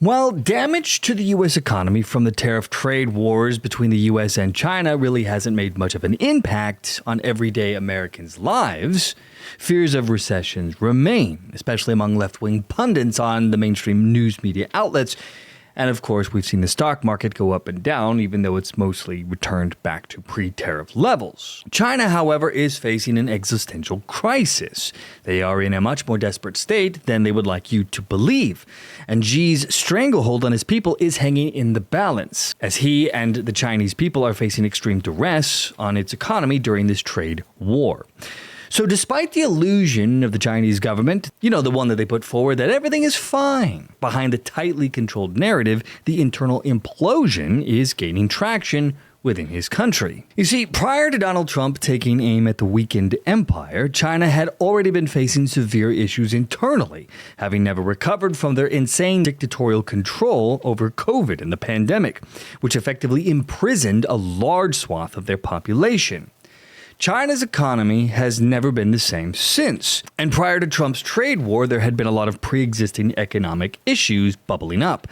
While damage to the U.S. economy from the tariff trade wars between the U.S. and China really hasn't made much of an impact on everyday Americans' lives, fears of recessions remain, especially among left-wing pundits on the mainstream news media outlets. And of course, we've seen the stock market go up and down, even though it's mostly returned back to pre-tariff levels. China, however, is facing an existential crisis. They are in a much more desperate state than they would like you to believe. And Xi's stranglehold on his people is hanging in the balance, as he and the Chinese people are facing extreme duress on its economy during this trade war. So despite the illusion of the Chinese government, the one that they put forward that everything is fine, behind the tightly controlled narrative, the internal implosion is gaining traction within his country. You see, prior to Donald Trump taking aim at the weakened empire, China had already been facing severe issues internally, having never recovered from their insane dictatorial control over COVID and the pandemic, which effectively imprisoned a large swath of their population. China's economy has never been the same since. And prior to Trump's trade war, there had been a lot of pre-existing economic issues bubbling up.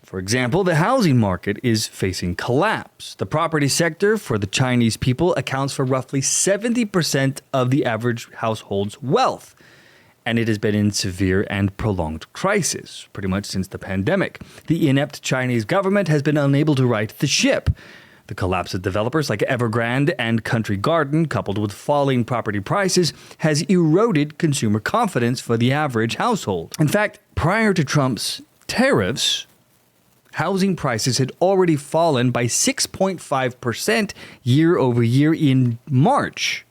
For example, the housing market is facing collapse. The property sector for the Chinese people accounts for roughly 70% of the average household's wealth. And it has been in severe and prolonged crisis, pretty much since the pandemic. The inept Chinese government has been unable to right the ship. The collapse of developers like Evergrande and Country Garden, coupled with falling property prices, has eroded consumer confidence for the average household. In fact, prior to Trump's tariffs, housing prices had already fallen by 6.5% year over year in March.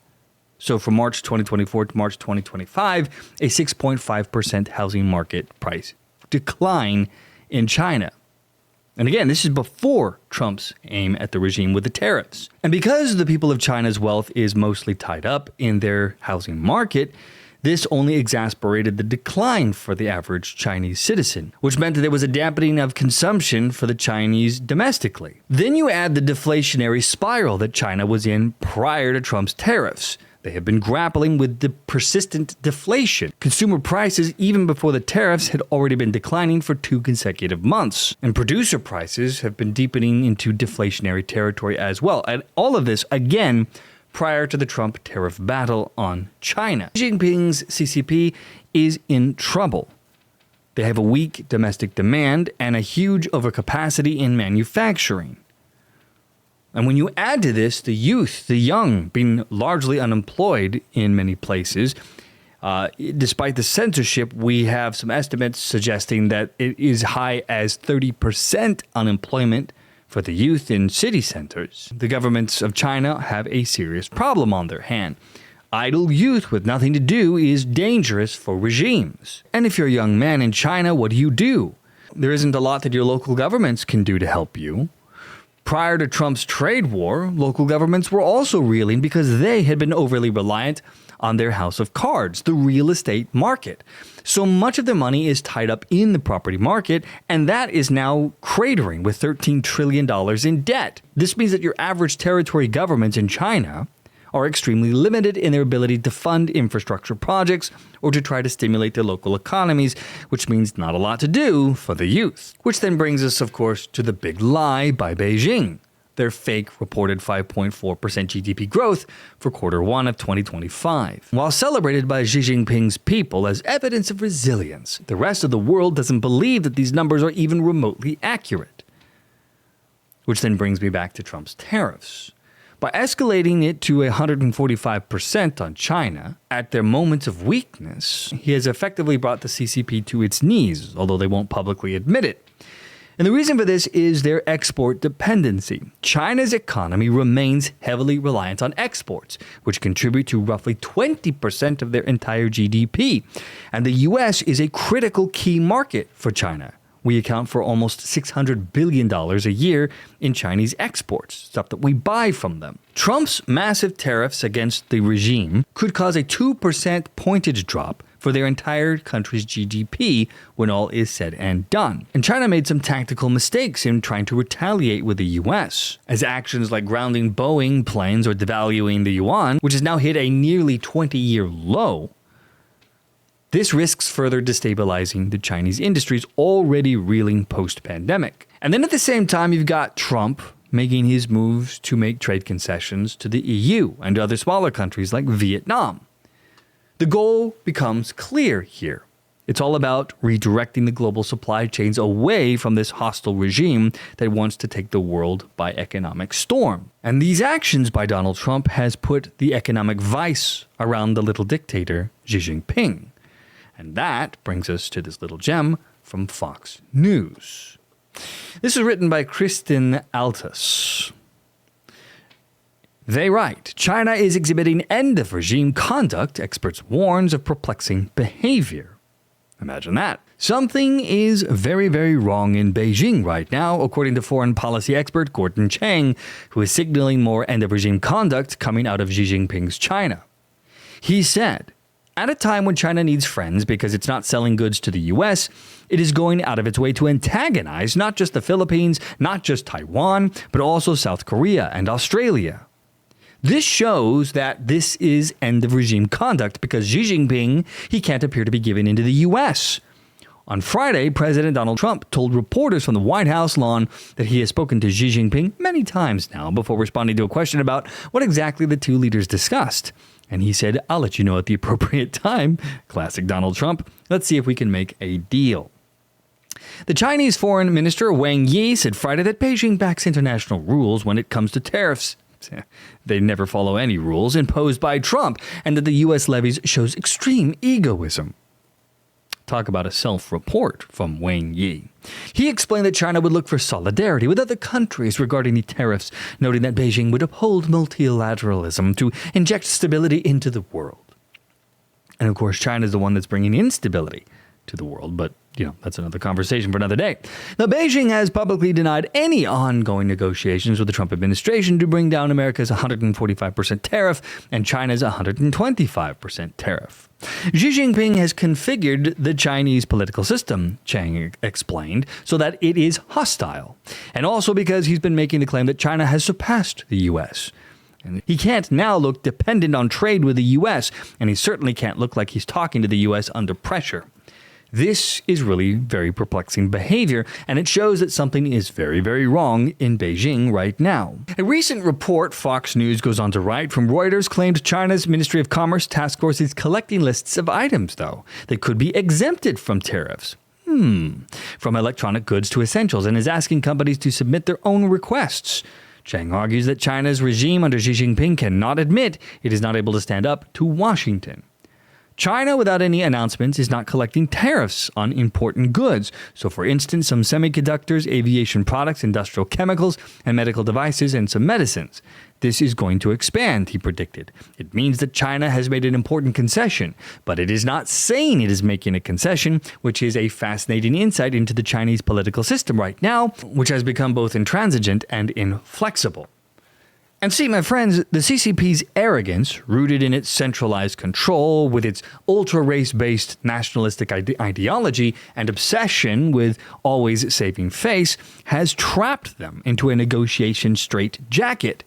So from March 2024 to March 2025, a 6.5% housing market price decline in China. And again, this is before Trump's aim at the regime with the tariffs. And because the people of China's wealth is mostly tied up in their housing market, this only exacerbated the decline for the average Chinese citizen, which meant that there was a dampening of consumption for the Chinese domestically. Then you add the deflationary spiral that China was in prior to Trump's tariffs. They have been grappling with the persistent deflation. Consumer prices, even before the tariffs, had already been declining for 2 consecutive months. And producer prices have been deepening into deflationary territory as well. And all of this, again, prior to the Trump tariff battle on China. Jinping's CCP is in trouble. They have a weak domestic demand and a huge overcapacity in manufacturing. And when you add to this the youth, the young, being largely unemployed in many places, despite the censorship, we have some estimates suggesting that it is high as 30% unemployment for the youth in city centers. The governments of China have a serious problem on their hand. Idle youth with nothing to do is dangerous for regimes. And if you're a young man in China, what do? There isn't a lot that your local governments can do to help you. Prior to Trump's trade war, local governments were also reeling because they had been overly reliant on their house of cards, the real estate market. So much of their money is tied up in the property market, and that is now cratering with $13 trillion in debt. This means that your average territory governments in China are extremely limited in their ability to fund infrastructure projects or to try to stimulate their local economies, which means not a lot to do for the youth. Which then brings us, of course, to the big lie by Beijing, their fake reported 5.4% GDP growth for Q1 of 2025. While celebrated by Xi Jinping's people as evidence of resilience, the rest of the world doesn't believe that these numbers are even remotely accurate. Which then brings me back to Trump's tariffs. By escalating it to 145% on China, at their moments of weakness, he has effectively brought the CCP to its knees, although they won't publicly admit it. And the reason for this is their export dependency. China's economy remains heavily reliant on exports, which contribute to roughly 20% of their entire GDP. And the US is a critical key market for China. We account for almost $600 billion a year in Chinese exports, stuff that we buy from them. Trump's massive tariffs against the regime could cause a 2% pointage drop for their entire country's GDP when all is said and done. And China made some tactical mistakes in trying to retaliate with the US, as actions like grounding Boeing planes or devaluing the yuan, which has now hit a nearly 20-year low, This risks further destabilizing the Chinese industries already reeling post-pandemic. And then at the same time, you've got Trump making his moves to make trade concessions to the EU and to other smaller countries like Vietnam. The goal becomes clear here. It's all about redirecting the global supply chains away from this hostile regime that wants to take the world by economic storm. And these actions by Donald Trump has put the economic vice around the little dictator Xi Jinping. And that brings us to this little gem from Fox News. This is written by Kristen Altus. They write, China is exhibiting end-of-regime conduct, experts warns of perplexing behavior. Imagine that. Something is very, very wrong in Beijing right now, according to foreign policy expert Gordon Chang, who is signaling more end-of-regime conduct coming out of Xi Jinping's China. He said, at a time when China needs friends because it's not selling goods to the US, it is going out of its way to antagonize not just the Philippines, not just Taiwan, but also South Korea and Australia. This shows that this is end-of-regime conduct because Xi Jinping, he can't appear to be giving in to the U.S. On Friday, President Donald Trump told reporters from the White House lawn that he has spoken to Xi Jinping many times now before responding to a question about what exactly the two leaders discussed. And he said, I'll let you know at the appropriate time. Classic Donald Trump. Let's see if we can make a deal. The Chinese Foreign Minister Wang Yi said Friday that Beijing backs international rules when it comes to tariffs. They never follow any rules imposed by Trump, and that the U.S. levies shows extreme egoism. Talk about a self-report from Wang Yi. He explained that China would look for solidarity with other countries regarding the tariffs, noting that Beijing would uphold multilateralism to inject stability into the world. And of course, China is the one that's bringing instability to the world, but that's another conversation for another day. Now, Beijing has publicly denied any ongoing negotiations with the Trump administration to bring down America's 145% tariff and China's 125% tariff. Xi Jinping has configured the Chinese political system, Chang explained, so that it is hostile. And also because he's been making the claim that China has surpassed the U.S., and he can't now look dependent on trade with the U.S., and he certainly can't look like he's talking to the U.S. under pressure. This is really very perplexing behavior, and it shows that something is very, very wrong in Beijing right now. A recent report, Fox News goes on to write, from Reuters claimed China's Ministry of Commerce task force is collecting lists of items, though, that could be exempted from tariffs. From electronic goods to essentials, and is asking companies to submit their own requests. Chang argues that China's regime under Xi Jinping cannot admit it is not able to stand up to Washington. China, without any announcements, is not collecting tariffs on important goods. So, for instance, some semiconductors, aviation products, industrial chemicals, and medical devices, and some medicines. This is going to expand, he predicted. It means that China has made an important concession, but it is not saying it is making a concession, which is a fascinating insight into the Chinese political system right now, which has become both intransigent and inflexible. And see, my friends, the CCP's arrogance, rooted in its centralized control, with its ultra-race-based nationalistic ideology and obsession with always saving face, has trapped them into a negotiation straitjacket.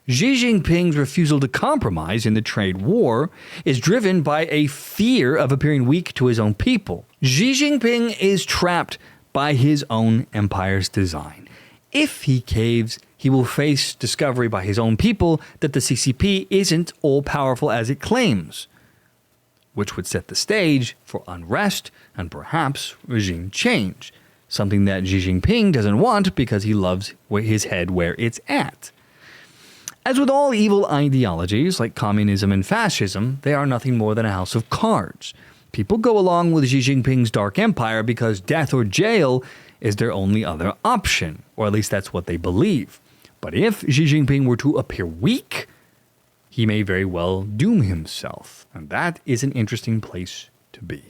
Xi Jinping's refusal to compromise in the trade war is driven by a fear of appearing weak to his own people. Xi Jinping is trapped by his own empire's design. If he caves, he will face discovery by his own people that the CCP isn't all-powerful as it claims, which would set the stage for unrest and perhaps regime change, something that Xi Jinping doesn't want because he loves his head where it's at. As with all evil ideologies like communism and fascism, they are nothing more than a house of cards. People go along with Xi Jinping's dark empire because death or jail is their only other option, or at least that's what they believe. But if Xi Jinping were to appear weak, he may very well doom himself, and that is an interesting place to be.